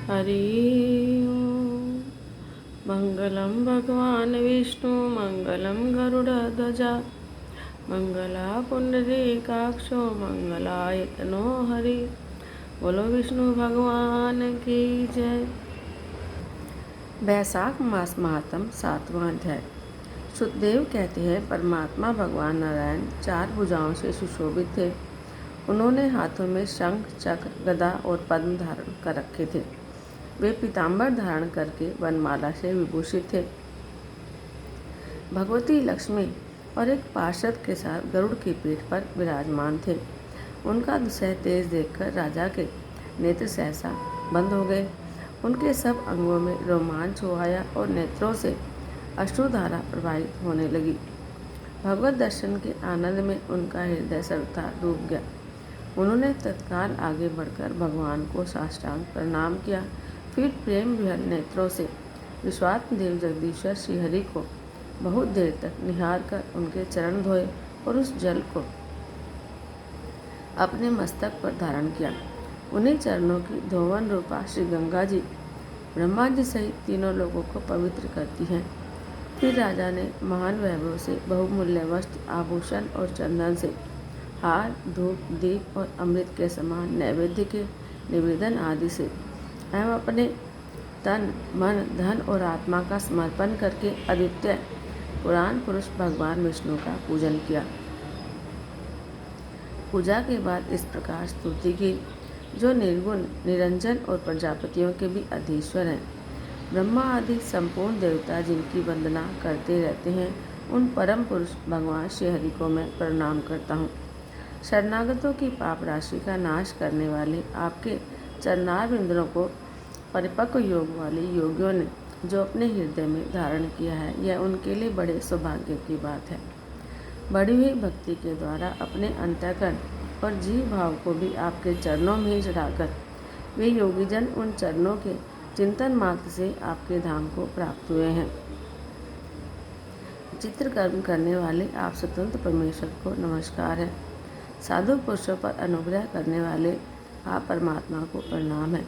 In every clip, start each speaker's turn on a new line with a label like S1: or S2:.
S1: हरि ओम। मंगलम भगवान विष्णु मंगलम गरुड़ध्वजा मंगला पुंडरीकाक्षो मंगलायतनो हरि। बोलो विष्णु भगवान की जय। वैशाख मास महात्म 7वां अध्याय। सुखदेव कहते हैं, परमात्मा भगवान नारायण 4 भुजाओं से सुशोभित थे। उन्होंने हाथों में शंख, चक्र, गदा और पद्म धारण कर रखे थे। वे पीताम्बर धारण करके वनमाला से विभूषित थे। भगवती लक्ष्मी और एक पार्षद के साथ गरुड़ की पीठ पर विराजमान थे। उनका दुसह तेज देखकर राजा के नेत्र सहसा बंद हो गए। उनके सब अंगों में रोमांच हो आया और नेत्रों से अश्रुधारा प्रवाहित होने लगी। भगवत दर्शन के आनंद में उनका हृदय सर्वथा डूब गया। उन्होंने तत्काल आगे बढ़कर भगवान को साष्टांग प्रणाम किया। फिर प्रेम विहल नेत्रों से विश्वात्म देव जगदीश्वर श्रीहरि को बहुत देर तक निहार कर उनके चरण धोए और उस जल को अपने मस्तक पर धारण किया। उन्हीं चरणों की धोवन रूपा श्री गंगा जी ब्रह्मा जी सहित तीनों लोगों को पवित्र करती हैं। फिर राजा ने महान वैभव से बहुमूल्य वस्त्र, आभूषण और चंदन से हार, धूप, दीप और अमृत के समान नैवेद्य के निवेदन आदि से एवं अपने तन, मन, धन और आत्मा का समर्पण करके अद्वितीय पुराण पुरुष भगवान विष्णु का पूजन किया। पूजा के बाद इस प्रकार स्तुति की, जो निर्गुण, निरंजन और प्रजापतियों के भी अधीश्वर हैं। ब्रह्मा आदि संपूर्ण देवता जिनकी वंदना करते रहते हैं, उन परम पुरुष भगवान श्रीहरि को मैं प्रणाम करता हूँ। शरणागतों की पाप राशि का नाश करने वाले आपके चरणारविंदों को परिपक्व योग वाले योगियों ने जो अपने हृदय में धारण किया है, यह उनके लिए बड़े सौभाग्य की बात है। बढ़ी हुई भक्ति के द्वारा अपने अंतःकरण और जीव भाव को भी आपके चरणों में ही चढ़ाकर वे योगीजन उन चरणों के चिंतन मात्र से आपके धाम को प्राप्त हुए हैं। चित्र कर्म करने वाले आप स्वतंत्र परमेश्वर को नमस्कार है। साधु पुरुषों पर अनुग्रह करने वाले आप परमात्मा को प्रणाम है।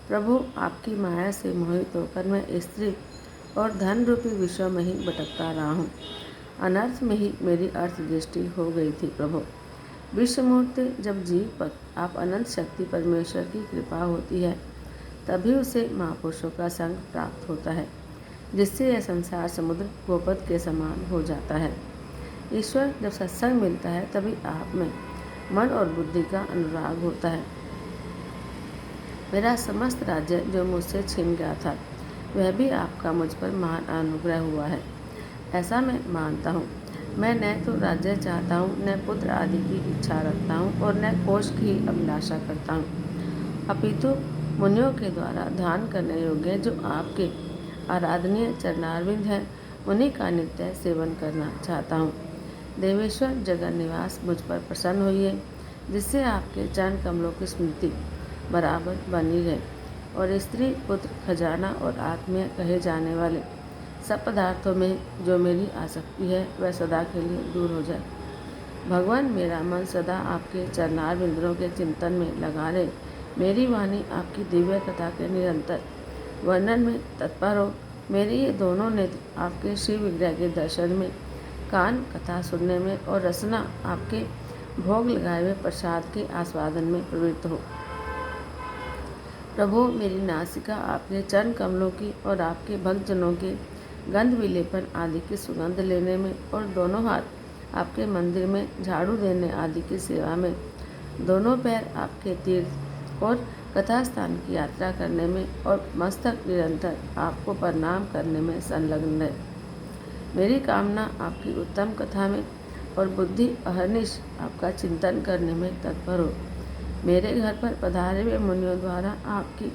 S1: प्रभु, आपकी माया से मोहित होकर मैं स्त्री और धन रूपी विषयों में ही भटकता रहा हूँ। अनर्थ में ही मेरी अर्थ दृष्टि हो गई थी। प्रभु, विश्वमूर्ति, जब जीव पर आप अनंत शक्ति परमेश्वर की कृपा होती है, तभी उसे महापुरुषों का संग प्राप्त होता है, जिससे यह संसार समुद्र गोपद के समान हो जाता है। ईश्वर, जब सत्संग मिलता है, तभी आप में मन और बुद्धि का अनुराग होता है। मेरा समस्त राज्य जो मुझसे छिन गया था, वह भी आपका मुझ पर महान अनुग्रह हुआ है, ऐसा मैं मानता हूँ। मैं न तो राज्य चाहता हूँ, न पुत्र आदि की इच्छा रखता हूँ और न कोष की अभिलाषा करता हूँ, अपितु मुनियों के द्वारा ध्यान करने योग्य जो आपके आराधनीय चरणारविंद हैं, उन्हीं का नित्य सेवन करना चाहता हूँ। देवेश्वर जगन निवास, मुझ पर प्रसन्न होइए, जिससे आपके चरण कमलों की स्मृति बराबर बनी रहे और स्त्री, पुत्र, खजाना और आत्मीय कहे जाने वाले सब पदार्थों में जो मेरी आसक्ति है, वह सदा के लिए दूर हो जाए। भगवान, मेरा मन सदा आपके चरणारविंदों के चिंतन में लगा रहे। मेरी वाणी आपकी दिव्य कथा के निरंतर वर्णन में तत्पर हो। मेरे ये दोनों नेत्र आपके श्री विग्रह के दर्शन में, कान कथा सुनने में और रसना आपके भोग लगाए हुए प्रसाद के आस्वादन में प्रवृत्त हो। प्रभु, मेरी नासिका आपके चरण कमलों की और आपके भक्तजनों के गंध विलेपन आदि की सुगंध लेने में और दोनों हाथ आपके मंदिर में झाड़ू देने आदि की सेवा में, दोनों पैर आपके तीर्थ और कथा स्थान की यात्रा करने में और मस्तक निरंतर आपको प्रणाम करने में संलग्न है। मेरी कामना आपकी उत्तम कथा में और बुद्धि अहर्निश आपका चिंतन करने में तत्पर हो। मेरे घर पर पधारे हुए मुनियों द्वारा आपकी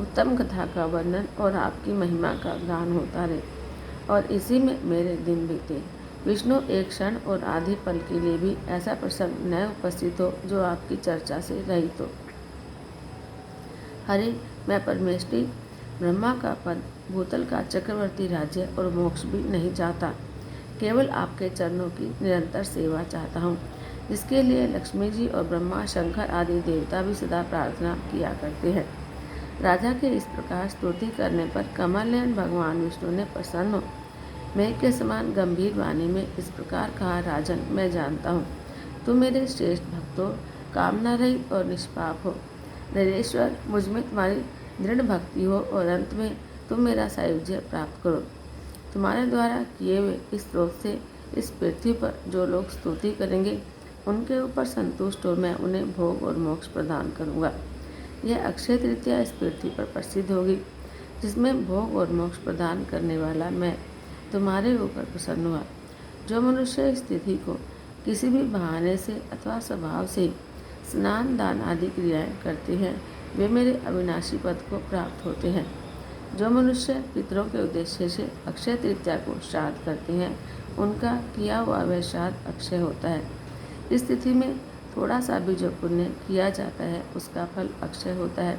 S1: उत्तम कथा का वर्णन और आपकी महिमा का गान होता रहे और इसी में मेरे दिन बीते। विष्णु, एक क्षण और आधी पल के लिए भी ऐसा प्रसंग न उपस्थित हो जो आपकी चर्चा से रहित हो। हरे, मैं परमेष्टि ब्रह्मा का पद, भूतल का चक्रवर्ती राज्य और मोक्ष भी नहीं चाहता, केवल आपके चरणों की निरंतर सेवा चाहता हूँ, जिसके लिए लक्ष्मी जी और ब्रह्मा, शंकर आदि देवता भी सदा प्रार्थना किया करते हैं। राजा के इस प्रकार स्तुति करने पर कमल नयन भगवान विष्णु ने प्रसन्न हो मेघ के समान गंभीर वाणी में इस प्रकार कहा, राजन, मैं जानता हूँ तुम मेरे श्रेष्ठ भक्त हो, कामना रहित और निष्पाप हो। नरेश्वर, मुझ में तुम्हारी दृढ़ भक्ति हो और अंत में तुम मेरा सायुज्य प्राप्त करो। तुम्हारे द्वारा किए हुए इस स्रोत से इस पृथ्वी पर जो लोग स्तुति करेंगे उनके ऊपर संतुष्ट हो मैं उन्हें भोग और मोक्ष प्रदान करूँगा। यह अक्षय तृतीया इस पृथ्वी पर प्रसिद्ध होगी, जिसमें भोग और मोक्ष प्रदान करने वाला मैं तुम्हारे ऊपर प्रसन्न हुआ। जो मनुष्य इस तिथि को किसी भी बहाने से अथवा स्वभाव से स्नान दान आदि क्रियाएं करते हैं वे मेरे अविनाशी पद को प्राप्त होते हैं। जो मनुष्य पितरों के उद्देश्य से अक्षय तृतीया को श्राद्ध करते हैं उनका किया हुआ वह श्राद्ध अक्षय होता है। इस तिथि में थोड़ा सा भी जो पुण्य किया जाता है उसका फल अक्षय होता है।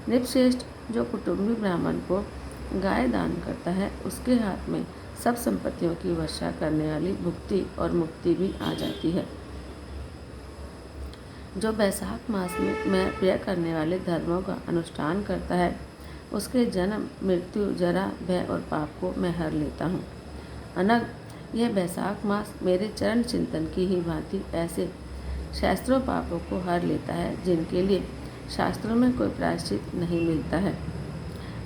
S1: नृपश्रेष्ठ, जो कुटुंबी ब्राह्मण को गाय दान करता है उसके हाथ में सब संपत्तियों की वर्षा करने वाली भुक्ति और मुक्ति भी आ जाती है। जो बैसाख मास में मैं प्रिय करने वाले धर्मों का अनुष्ठान करता है उसके जन्म, मृत्यु, जरा, भय और पाप को मैं हर लेता हूँ। अनग, यह बैसाख मास मेरे चरण चिंतन की ही भांति ऐसे शास्त्रों पापों को हर लेता है जिनके लिए शास्त्रों में कोई प्रायश्चित नहीं मिलता है।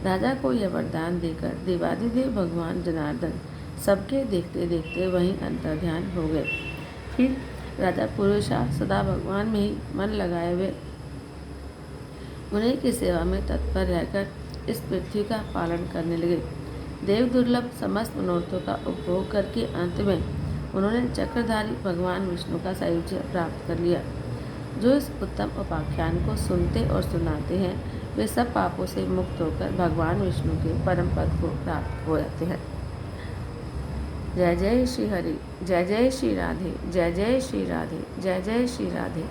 S1: राजा को यह वरदान देकर देवादिदेव भगवान जनार्दन सबके देखते देखते वहीं अंतर्ध्यान हो गए। फिर राजा पुरुषा सदा भगवान में ही मन लगाए हुए उन्हीं की सेवा में तत्पर रहकर इस पृथ्वी का पालन करने लगे। देव दुर्लभ समस्त मनोरथों का उपभोग करके अंत में उन्होंने चक्रधारी भगवान विष्णु का सायुज्य प्राप्त कर लिया। जो इस उत्तम उपाख्यान को सुनते और सुनाते हैं वे सब पापों से मुक्त होकर भगवान विष्णु के परम पद को प्राप्त हो जाते हैं। जय जय श्री हरि, जय जय श्री राधे, जय जय श्री राधे, जय जय श्री राधे।